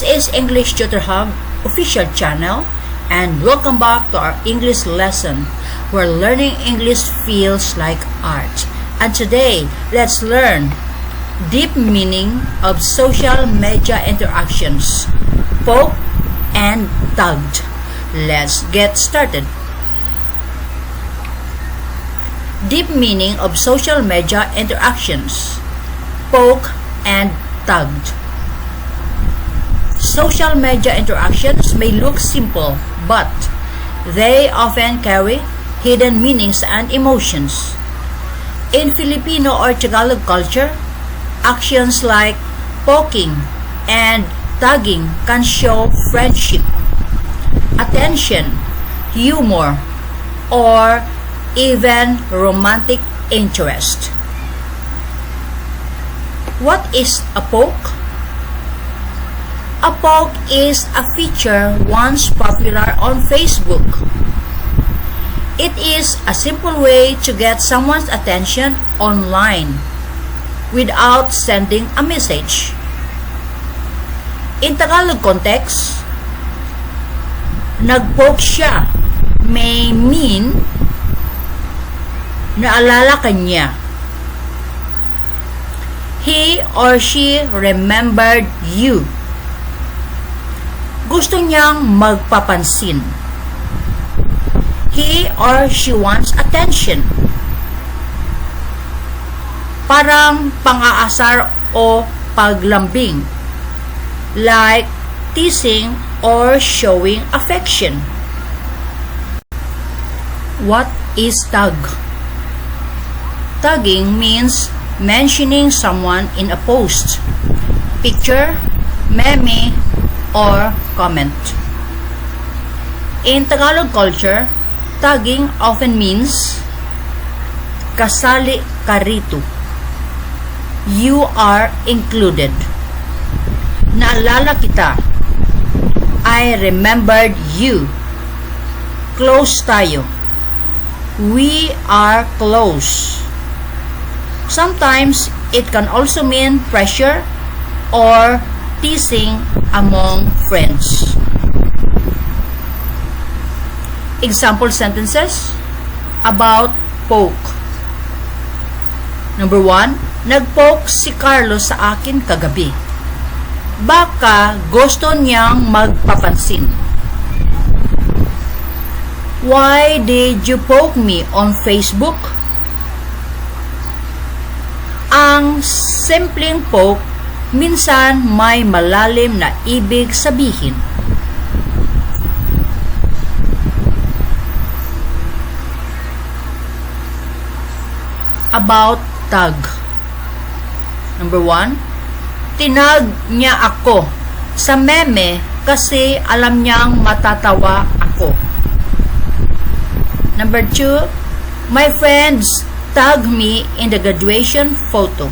is English Tutor Hub official channel, and welcome back to our English lesson where learning English feels like art. And today, let's learn deep meaning of social media interactions, poke and tugged. Let's get started. Deep meaning of social media interactions, poke and tugged. Social media interactions may look simple, but they often carry hidden meanings and emotions. In Filipino or Tagalog culture, actions like poking and tugging can show friendship, attention, humor, or even romantic interest. What is a poke? A poke is a feature once popular on Facebook. It is a simple way to get someone's attention online without sending a message. In Tagalog context, nag-poke siya may mean naalala ka niya. He or she remembered you. Gusto niyang magpapansin. He or she wants attention. Parang pang-aasar o paglambing, like teasing or showing affection. What is tug? Tugging means mentioning someone in a post, picture, meme, or comment. In Tagalog culture, tagging often means kasali ka rito. You are included. Naalala kita. I remembered you. Close tayo. We are close. Sometimes it can also mean pressure or teasing among friends. Example sentences about poke. Number 1, nag-poke si Carlos sa akin kagabi. Baka gusto niyang magpapansin. Why did you poke me on Facebook? Ang simpleng poke minsan may malalim na ibig sabihin. About tag. Number 1, tinag niya ako sa meme kasi alam niyang matatawa ako. Number 2, my friends tag me in the graduation photo.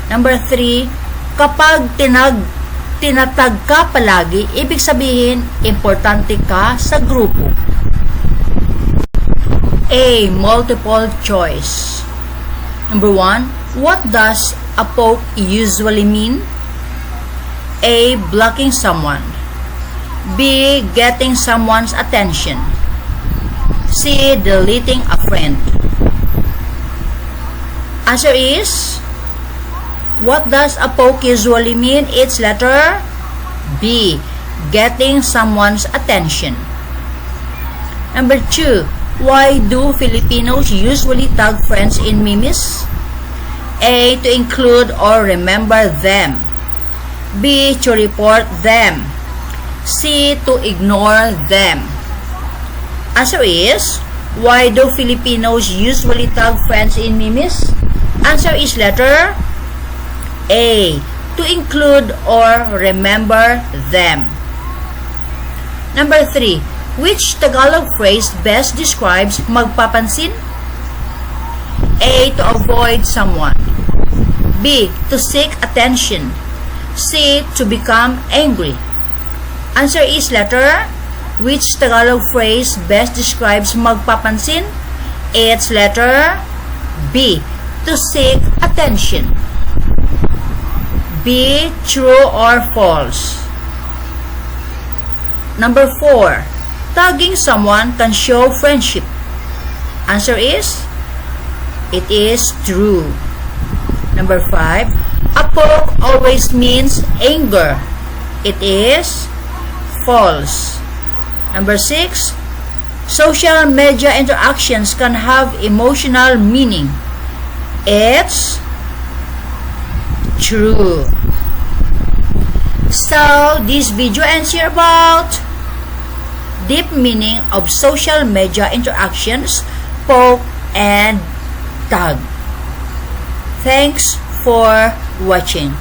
Number 3, kapag tinatag ka palagi, ibig sabihin, importante ka sa grupo. A. Multiple choice. Number 1, what does a poke usually mean? A. Blocking someone. B. Getting someone's attention. C. Deleting a friend. Answer is, what does a poke usually mean? It's letter B. Getting someone's attention. Number 2, why do Filipinos usually tag friends in memes? A. To include or remember them. B. To report them. C. To ignore them. Answer is, why do Filipinos usually tag friends in memes? Answer is letter A. To include or remember them. Number 3, which Tagalog phrase best describes magpapansin? A. To avoid someone. B. To seek attention. C. To become angry. Answer is letter. Which Tagalog phrase best describes magpapansin? It's letter B. To seek attention. be true or false? Number 4, tagging someone can show friendship. Answer is, it is true. Number 5, a poke always means anger. It is false. Number 6, social media interactions can have emotional meaning. It's true. So, this video ends here about deep meaning of social media interactions, poke and tag. Thanks for watching.